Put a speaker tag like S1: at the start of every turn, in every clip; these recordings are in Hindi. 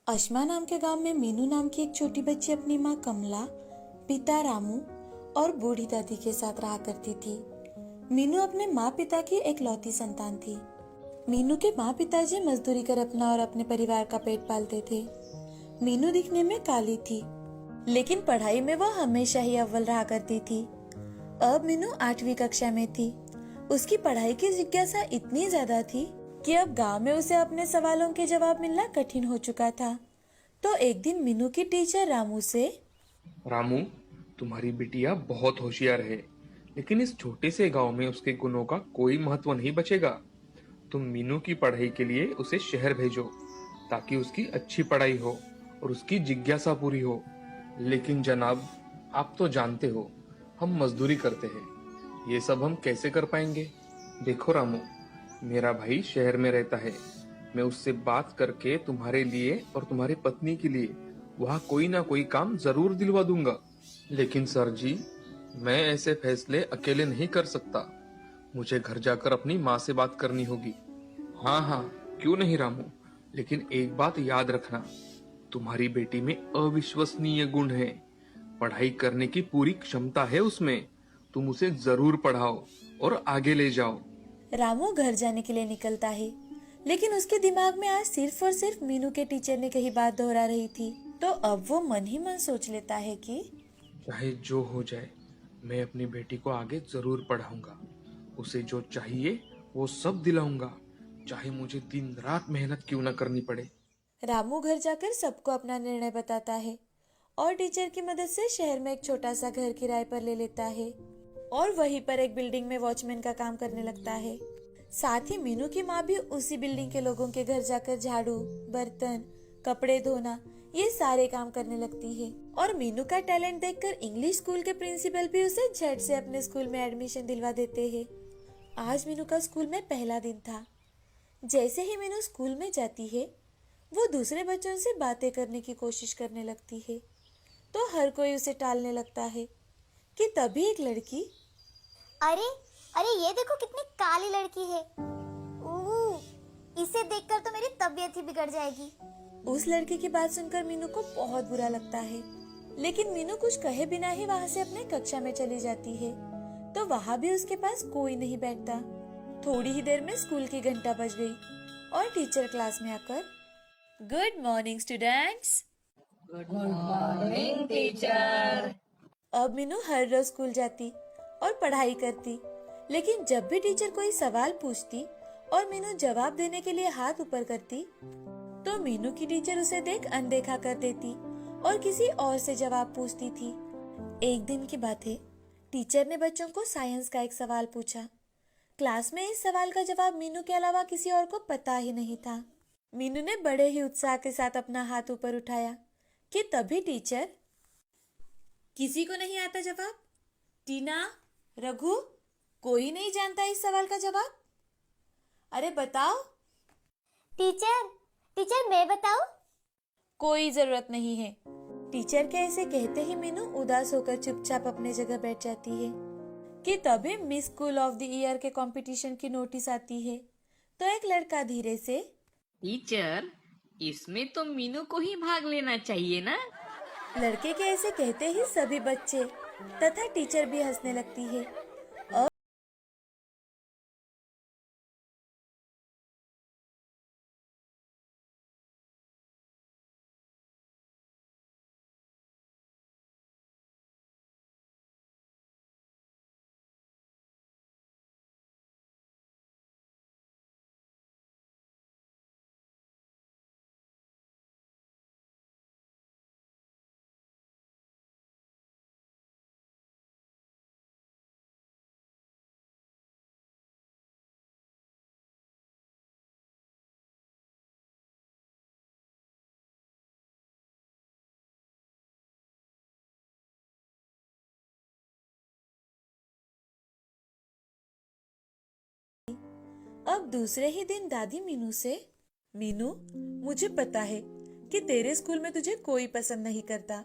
S1: अश्मा नाम के गांव में मीनू नाम की एक छोटी बच्ची अपनी माँ कमला, पिता रामू और बूढ़ी दादी के साथ रहा करती थी। मीनू अपने माँ पिता की एक लौती संतान थी। मीनू के माँ पिताजी मजदूरी कर अपना और अपने परिवार का पेट पालते थे। मीनू दिखने में काली थी, लेकिन पढ़ाई में वह हमेशा ही अव्वल रहा करती थी। अब मीनू 8वीं कक्षा में थी। उसकी पढ़ाई की जिज्ञासा इतनी ज्यादा थी कि अब गांव में उसे अपने सवालों के जवाब मिलना कठिन हो चुका था। तो एक दिन मीनू की टीचर रामू से,
S2: रामू, तुम्हारी बिटिया बहुत होशियार है, लेकिन इस छोटे से गांव में उसके गुणों का कोई महत्व नहीं बचेगा। तुम मीनू की पढ़ाई के लिए उसे शहर भेजो, ताकि उसकी अच्छी पढ़ाई हो और उसकी जिज्ञासा पूरी हो। लेकिन जनाब, आप तो जानते हो, हम मजदूरी करते हैं, ये सब हम कैसे कर पाएंगे। देखो रामू, मेरा भाई शहर में रहता है। मैं उससे बात करके तुम्हारे लिए और तुम्हारी पत्नी के लिए वहाँ कोई ना कोई काम जरूर दिलवा दूंगा। लेकिन सर जी, मैं ऐसे फैसले अकेले नहीं कर सकता। मुझे घर जाकर अपनी माँ से बात करनी होगी। हाँ हाँ, क्यों नहीं रामू, लेकिन एक बात याद रखना, तुम्हारी बेटी में अविश्वसनीय गुण है। पढ़ाई करने की पूरी क्षमता है उसमें। तुम उसे जरूर पढ़ाओ और आगे ले जाओ।
S1: रामू घर जाने के लिए निकलता है, लेकिन उसके दिमाग में आज सिर्फ और सिर्फ मीनू के टीचर ने कही बात दोहरा रही थी। तो अब वो मन ही मन सोच लेता है कि
S2: चाहे जो हो जाए, मैं अपनी बेटी को आगे जरूर पढ़ाऊंगा। उसे जो चाहिए वो सब दिलाऊंगा, चाहे मुझे दिन रात मेहनत क्यों ना करनी पड़े।
S1: रामू घर जाकर सबको अपना निर्णय बताता है और टीचर की मदद से शहर में एक छोटा सा घर किराए पर ले लेता है और वहीं पर एक बिल्डिंग में वॉचमैन का काम करने लगता है। साथ ही मीनू की माँ भी उसी बिल्डिंग के लोगों के घर जाकर झाड़ू, बर्तन, कपड़े धोना, ये सारे काम करने लगती है। और मीनू का टैलेंट देखकर इंग्लिश स्कूल के प्रिंसिपल भी उसे झट से अपने स्कूल में एडमिशन दिलवा देते हैं। आज मीनू का स्कूल में पहला दिन था। जैसे ही मीनू स्कूल में जाती है, वो दूसरे बच्चों से बातें करने की कोशिश करने लगती है, तो हर कोई उसे टालने लगता है कि तभी एक लड़की,
S3: अरे अरे ये देखो कितनी काली लड़की है। इसे देखकर तो मेरी तबीयत ही बिगड़ जाएगी।
S1: उस लड़के की बात सुनकर मीनू को बहुत बुरा लगता है, लेकिन मीनू कुछ कहे बिना ही वहाँ से अपने कक्षा में चली जाती है। तो वहाँ भी उसके पास कोई नहीं बैठता। थोड़ी ही देर में स्कूल की घंटा बज गई और टीचर क्लास में आकर, good morning students.
S4: Good morning teacher.
S1: अब मीनू हर रोज स्कूल जाती और पढ़ाई करती, लेकिन जब भी टीचर कोई सवाल पूछती और मीनू जवाब देने के लिए हाथ ऊपर करती, तो मीनू की टीचर उसे देख अनदेखा कर देती और किसी और से जवाब पूछती थी। एक दिन की बात है, टीचर ने बच्चों को साइंस का एक सवाल पूछा। क्लास में इस सवाल का जवाब मीनू के अलावा किसी और को पता ही नहीं था। मीनू ने बड़े ही उत्साह के साथ अपना हाथ ऊपर उठाया कि तभी टीचर, किसी को नहीं आता जवाब? टीना, रघु, कोई नहीं जानता इस सवाल का जवाब? अरे बताओ।
S3: टीचर टीचर मैं बताऊं?
S1: कोई जरूरत नहीं है। टीचर के ऐसे कहते ही मीनू उदास होकर चुपचाप अपने जगह बैठ जाती है कि तभी miss school of the year के कंपटीशन की नोटिस आती है। तो एक लड़का धीरे से,
S4: टीचर, इसमें तो मीनू को ही भाग लेना चाहिए ना।
S1: लड़के के ऐसे कहते ही सभी बच्चे तथा टीचर भी हंसने लगती है। अब दूसरे ही दिन दादी मीनू से, मीनू, मुझे पता है कि तेरे स्कूल में तुझे कोई पसंद नहीं करता।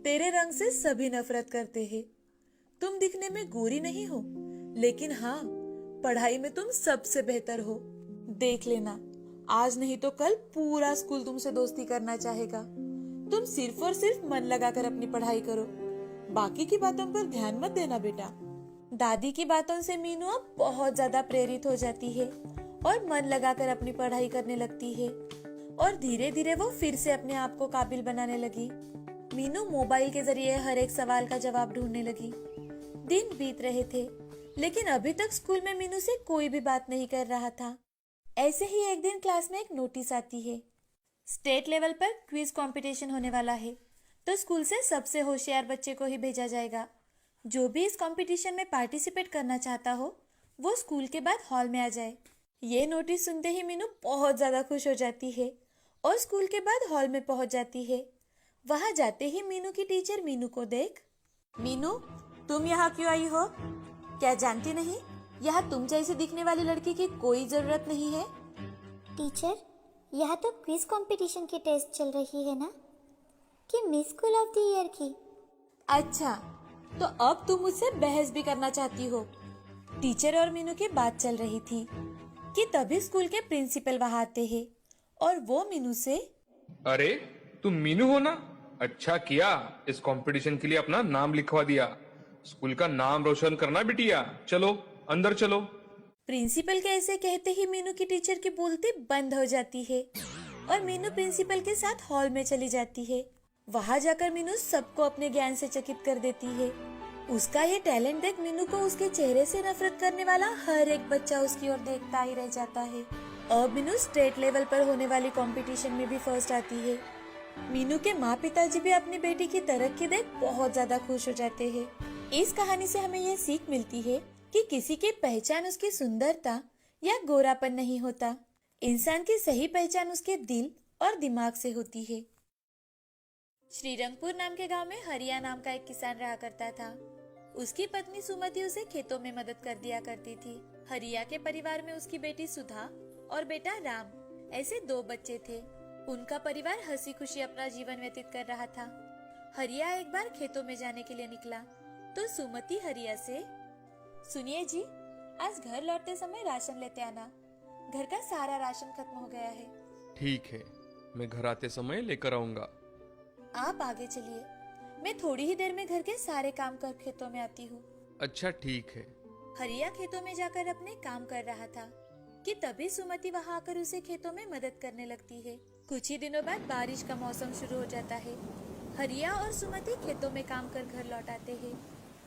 S1: तेरे रंग से सभी नफरत करते हैं। तुम दिखने में गोरी नहीं हो, लेकिन हाँ, पढ़ाई में तुम सबसे बेहतर हो। देख लेना, आज नहीं तो कल पूरा स्कूल तुमसे दोस्ती करना चाहेगा। तुम सिर्फ और सिर्फ मन लगाकर अपनी पढ़ाई करो, बाकी की बातों पर ध्यान मत देना बेटा। दादी की बातों से मीनू अब बहुत ज्यादा प्रेरित हो जाती है और मन लगाकर अपनी पढ़ाई करने लगती है और धीरे धीरे वो फिर से अपने आप को काबिल बनाने लगी। मीनू मोबाइल के जरिए हर एक सवाल का जवाब ढूंढने लगी। दिन बीत रहे थे, लेकिन अभी तक स्कूल में मीनू से कोई भी बात नहीं कर रहा था। ऐसे ही एक दिन क्लास में एक नोटिस आती है, स्टेट लेवल पर क्विज कंपटीशन होने वाला है, तो स्कूल से सबसे होशियार बच्चे को ही भेजा जाएगा। जो भी इस कंपटीशन में पार्टिसिपेट करना चाहता हो वो स्कूल के बाद हॉल में आ जाए। ये नोटिस सुनते ही मीनू बहुत ज्यादा खुश हो जाती है और स्कूल के बाद हॉल में पहुंच जाती है। वहां जाते ही मीनू की टीचर मीनू को देख, मीनू तुम यहाँ क्यों आई हो? क्या जानती नहीं यहाँ तुम जैसे दिखने वाली लड़की की कोई जरूरत नहीं है।
S3: टीचर, यहाँ तो क्विज कंपटीशन की टेस्ट चल रही है ना, कि miss school of the year की।
S1: अच्छा, तो अब तुम मुझसे बहस भी करना चाहती हो। टीचर और मीनू की बात चल रही थी कि तभी स्कूल के प्रिंसिपल वहां आते हैं और वो मीनू से,
S2: अरे तुम मीनू हो ना? अच्छा किया, इस कंपटीशन के लिए अपना नाम लिखवा दिया। स्कूल का नाम रोशन करना बिटिया। चलो अंदर चलो।
S1: प्रिंसिपल के ऐसे कहते ही मीनू की टीचर की बोलती बंद हो जाती है और मीनू प्रिंसिपल के साथ हॉल में चली जाती है। वहां जाकर मीनू सबको अपने ज्ञान से चकित कर देती है। उसका ये टैलेंट देख मीनू को उसके चेहरे से नफरत करने वाला हर एक बच्चा उसकी ओर देखता ही रह जाता है। अब मीनू स्टेट लेवल पर होने वाली कंपटीशन में भी फर्स्ट आती है। मीनू के माँ पिताजी भी अपनी बेटी की तरक्की देख बहुत ज्यादा खुश हो जाते हैं। इस कहानी से हमें यह सीख मिलती है कि किसी की पहचान उसकी सुंदरता या गोरापन नहीं होता, इंसान की सही पहचान उसके दिल और दिमाग से होती है। श्रीरंगपुर नाम के गांव में हरिया नाम का एक किसान रहा करता था। उसकी पत्नी सुमति उसे खेतों में मदद कर दिया करती थी। हरिया के परिवार में उसकी बेटी सुधा और बेटा राम, ऐसे 2 बच्चे थे। उनका परिवार हंसी खुशी अपना जीवन व्यतीत कर रहा था। हरिया एक बार खेतों में जाने के लिए निकला तो सुमति हरिया से, सुनिए जी, आज घर लौटते समय राशन लेते आना, घर का सारा राशन खत्म हो गया है।
S2: ठीक है, मैं घर आते समय लेकर आऊंगा।
S1: आप आगे चलिए, मैं थोड़ी ही देर में घर के सारे काम कर खेतों में आती हूँ।
S2: अच्छा ठीक है।
S1: हरिया खेतों में जाकर अपने काम कर रहा था कि तभी सुमति वहां आकर उसे खेतों में मदद करने लगती है। कुछ ही दिनों बाद बारिश का मौसम शुरू हो जाता है। हरिया और सुमति खेतों में काम कर घर लौट आते हैं।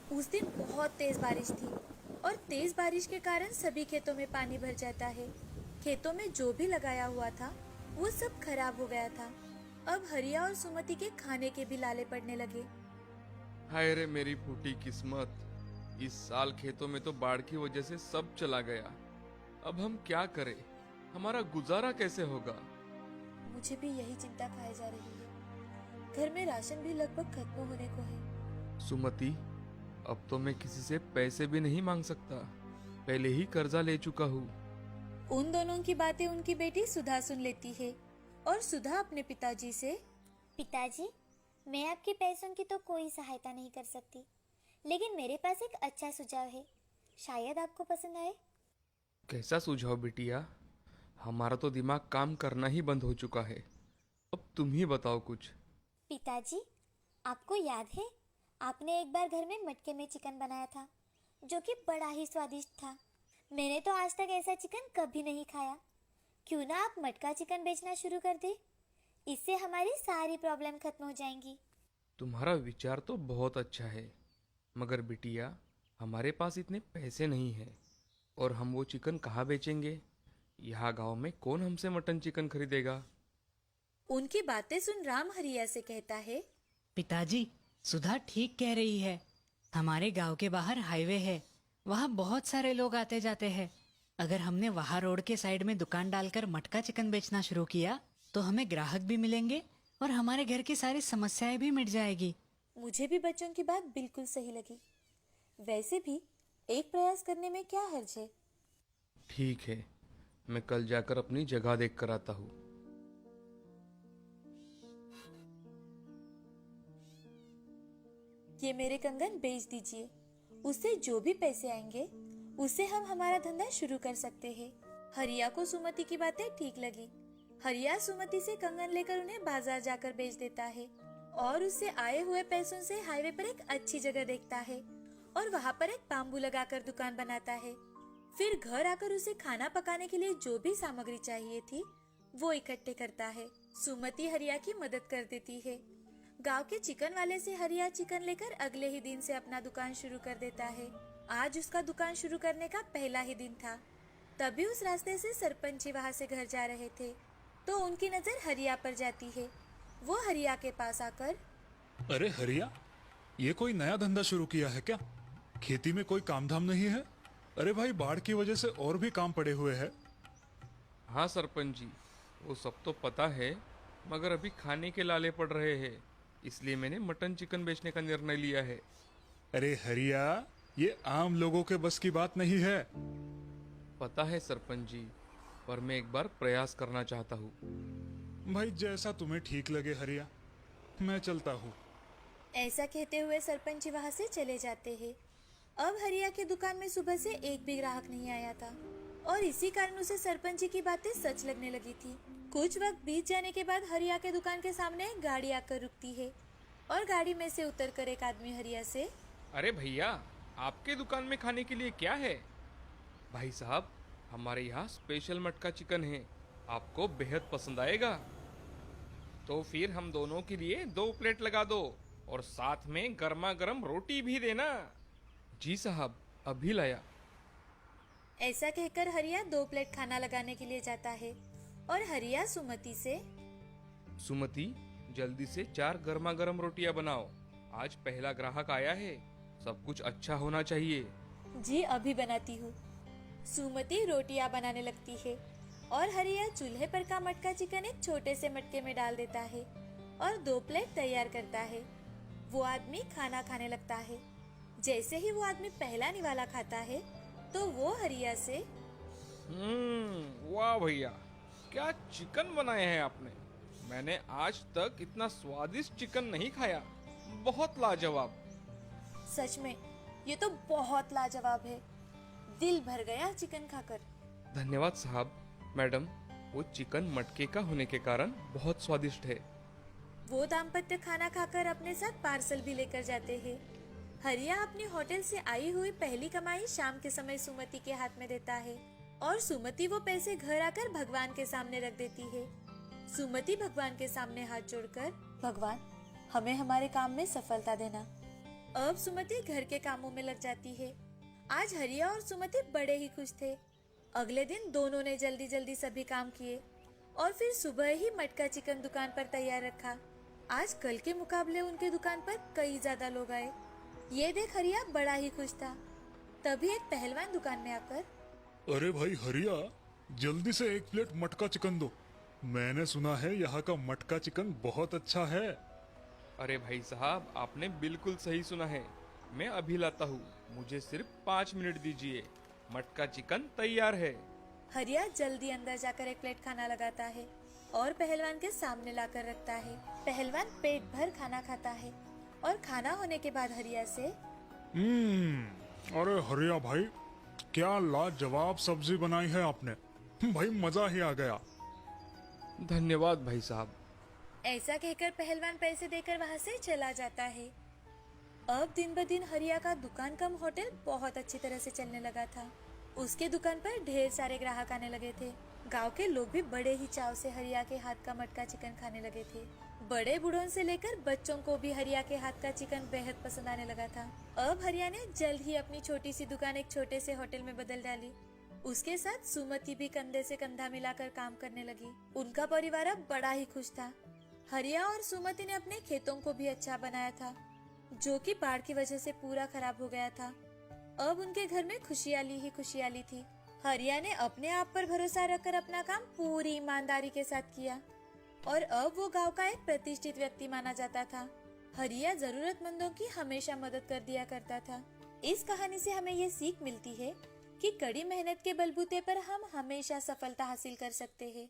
S1: उस दिन बहुत तेज बारिश थी और तेज बारिश के कारण सभी खेतों में पानी भर जाता है। खेतों में जो भी लगाया हुआ था वो सब खराब हो गया था। अब हरिया और सुमति के खाने के भी लाले पड़ने लगे।
S2: हाय रे मेरी फूटी किस्मत, इस साल खेतों में तो बाढ़ की वजह से सब चला गया। अब हम क्या करें? हमारा गुजारा कैसे होगा?
S1: मुझे भी यही चिंता खाए जा रही है। घर में राशन भी लगभग खत्म होने को है।
S2: सुमति, अब तो मैं किसी से पैसे भी नहीं मांग सकता, पहले ही कर्जा ले चुका हूँ।
S1: उन दोनों की बातें उनकी बेटी सुधा सुन लेती है और सुधा अपने पिताजी से,
S3: पिताजी, मैं आपके पैसों की तो कोई सहायता नहीं कर सकती, लेकिन मेरे पास एक अच्छा सुझाव है, शायद आपको पसंद आए।
S2: कैसा सुझाव बिटिया? हमारा तो दिमाग काम करना ही बंद हो चुका है। अब तुम ही बताओ कुछ।
S3: पिताजी, आपको याद है आपने एक बार घर में मटके में चिकन बनाया था, जो कि बड़ा ही स्वादिष्ट था। मैंने तो आज तक ऐसा चिकन कभी नहीं खाया। क्यों ना आप मटका चिकन बेचना शुरू कर दे, इससे हमारी सारी प्रॉब्लम खत्म हो जाएंगी।
S2: तुम्हारा विचार तो बहुत अच्छा है, मगर बिटिया हमारे पास इतने पैसे नहीं हैं और हम वो चिकन कहाँ बेचेंगे? यहाँ गांव में कौन हमसे मटन चिकन खरीदेगा?
S1: उनकी बातें सुन राम हरिया से कहता है,
S5: पिताजी, सुधा ठीक कह रही है। हमारे गांव के बाहर हाईवे है, वहाँ बहुत सारे लोग आते जाते हैं। अगर हमने वहाँ रोड के साइड में दुकान डालकर मटका चिकन बेचना शुरू किया तो हमें ग्राहक भी मिलेंगे और हमारे घर की सारी समस्याएं भी मिट जाएगी।
S1: मुझे भी बच्चों की बात बिल्कुल सही लगी। वैसे भी एक प्रयास करने में क्या हर्ज है।
S2: ठीक है, मैं कल जाकर अपनी जगह देख कर आता हूँ।
S1: ये मेरे कंगन बेच दीजिए, उससे जो भी पैसे आएंगे उससे हम हमारा धंधा शुरू कर सकते हैं। हरिया को सुमति की बातें ठीक लगी। हरिया सुमति से कंगन लेकर उन्हें बाजार जाकर बेच देता है और उससे आए हुए पैसों से हाईवे पर एक अच्छी जगह देखता है और वहाँ पर एक बाम्बू लगाकर दुकान बनाता है। फिर घर आकर उसे खाना पकाने के लिए जो भी सामग्री चाहिए थी वो इकट्ठे करता है। सुमति हरिया की मदद कर देती है। गांव के चिकन वाले से हरिया चिकन लेकर अगले ही दिन से अपना दुकान शुरू कर देता है। आज उसका दुकान शुरू करने का पहला ही दिन था। तभी उस रास्ते से सरपंच जी वहाँ से घर जा रहे थे तो उनकी नजर हरिया पर जाती है। वो हरिया के पास आकर,
S6: अरे हरिया, ये कोई नया धंधा शुरू किया है क्या? खेती में कोई काम धाम नहीं है? अरे भाई, बाढ़ की वजह से और भी काम पड़े हुए हैं।
S2: हाँ सरपंच जी, वो सब तो पता है, मगर अभी खाने के लाले पड़ रहे हैं, इसलिए मैंने मटन चिकन बेचने का निर्णय लिया है।
S6: अरे हरिया, ये आम लोगों के बस की बात नहीं है।
S2: पता है सरपंच जी, पर मैं एक बार प्रयास करना चाहता हूँ।
S6: भाई जैसा तुम्हें ठीक लगे हरिया, मैं चलता हूँ।
S1: ऐसा कहते हुए सरपंच जी वहाँ से चले जाते हैं। अब हरिया की दुकान में सुबह से एक भी ग्राहक नहीं आया था और इसी कारण उसे सरपंच जी की बातें सच लगने लगी थी। कुछ वक्त बीत जाने के बाद हरिया के दुकान के सामने एक गाड़ी आकर रुकती है और गाड़ी में से उतरकर एक आदमी हरिया से,
S2: अरे भैया, आपके दुकान में खाने के लिए क्या है? भाई साहब, हमारे यहाँ स्पेशल मटका चिकन है, आपको बेहद पसंद आएगा। तो फिर हम दोनों के लिए 2 प्लेट लगा दो और साथ में गर्मा गर्म रोटी भी देना। जी साहब, अभी लाया।
S1: ऐसा कहकर हरिया 2 प्लेट खाना लगाने के लिए जाता है और हरिया सुमति से,
S2: सुमति, जल्दी से 4 गर्मा गर्म रोटियां बनाओ, आज पहला ग्राहक आया है, सब कुछ अच्छा होना चाहिए।
S1: जी अभी बनाती हूँ। सुमति रोटियां बनाने लगती है और हरिया चूल्हे पर का मटका चिकन एक छोटे से मटके में डाल देता है और 2 प्लेट तैयार करता है। वो आदमी खाना खाने लगता है। जैसे ही वो आदमी पहला निवाला खाता है तो वो हरिया से,
S2: वाह भैया, क्या चिकन बनाया है आपने। मैंने आज तक इतना स्वादिष्ट चिकन नहीं खाया, बहुत लाजवाब।
S1: सच में ये तो बहुत लाजवाब है, दिल भर गया चिकन खाकर।
S2: धन्यवाद साहब। मैडम, वो चिकन मटके का होने के कारण बहुत स्वादिष्ट है।
S1: वो दाम्पत्य खाना खाकर अपने साथ पार्सल भी लेकर जाते हैं। हरिया अपनी होटल से आई हुई पहली कमाई शाम के समय सुमति के हाथ में देता है और सुमति वो पैसे घर आकर भगवान के सामने रख देती है। सुमति भगवान के सामने हाथ जोड़कर, भगवान हमें हमारे काम में सफलता देना। अब सुमति घर के कामों में लग जाती है। आज हरिया और सुमति बड़े ही खुश थे। अगले दिन दोनों ने जल्दी जल्दी सभी काम किए और फिर सुबह ही मटका चिकन दुकान पर तैयार रखा। आज कल के मुकाबले उनके दुकान पर कई ज्यादा लोग आए। ये देख हरिया बड़ा ही खुश था। तभी एक पहलवान दुकान में आकर,
S6: अरे भाई हरिया, जल्दी से 1 प्लेट मटका चिकन दो। मैंने सुना है यहाँ का मटका चिकन बहुत अच्छा है।
S2: अरे भाई साहब, आपने बिल्कुल सही सुना है, मैं अभी लाता हूँ, मुझे सिर्फ 5 मिनट दीजिए, मटका चिकन तैयार है।
S1: हरिया जल्दी अंदर जाकर 1 प्लेट खाना लगाता है और पहलवान के सामने लाकर रखता है। पहलवान पेट भर खाना खाता है और खाना होने के बाद हरिया से,
S6: अरे हरिया भाई, क्या लाजवाब सब्जी बनाई है आपने, भाई मजा ही आ गया।
S2: धन्यवाद भाई साहब।
S1: ऐसा कहकर पहलवान पैसे देकर वहाँ से चला जाता है। अब दिन ब दिन हरिया का दुकान कम होटल बहुत अच्छी तरह से चलने लगा था। उसके दुकान पर ढेर सारे ग्राहक आने लगे थे। गांव के लोग भी बड़े ही चाव से हरिया के हाथ का मटका चिकन खाने लगे थे। बड़े बूढ़ों से लेकर बच्चों को भी हरिया के हाथ का चिकन बेहद पसंद आने लगा था। अब हरिया ने जल्द ही अपनी छोटी सी दुकान एक छोटे से होटल में बदल डाली। उसके साथ सुमति भी कंधे से कंधा मिलाकर काम करने लगी। उनका परिवार अब बड़ा ही खुश था। हरिया और सुमति ने अपने खेतों को भी अच्छा बनाया था, जो कि बाढ़ की वजह से पूरा खराब हो गया था। अब उनके घर में खुशहाली ही खुशहाली थी। हरिया ने अपने आप पर भरोसा रखकर अपना काम पूरी ईमानदारी के साथ किया और अब वो गांव का एक प्रतिष्ठित व्यक्ति माना जाता था। हरिया जरूरतमंदों की हमेशा मदद कर दिया करता था। इस कहानी से हमें ये सीख मिलती है कि कड़ी मेहनत के बलबूते पर हम हमेशा सफलता हासिल कर सकते हैं।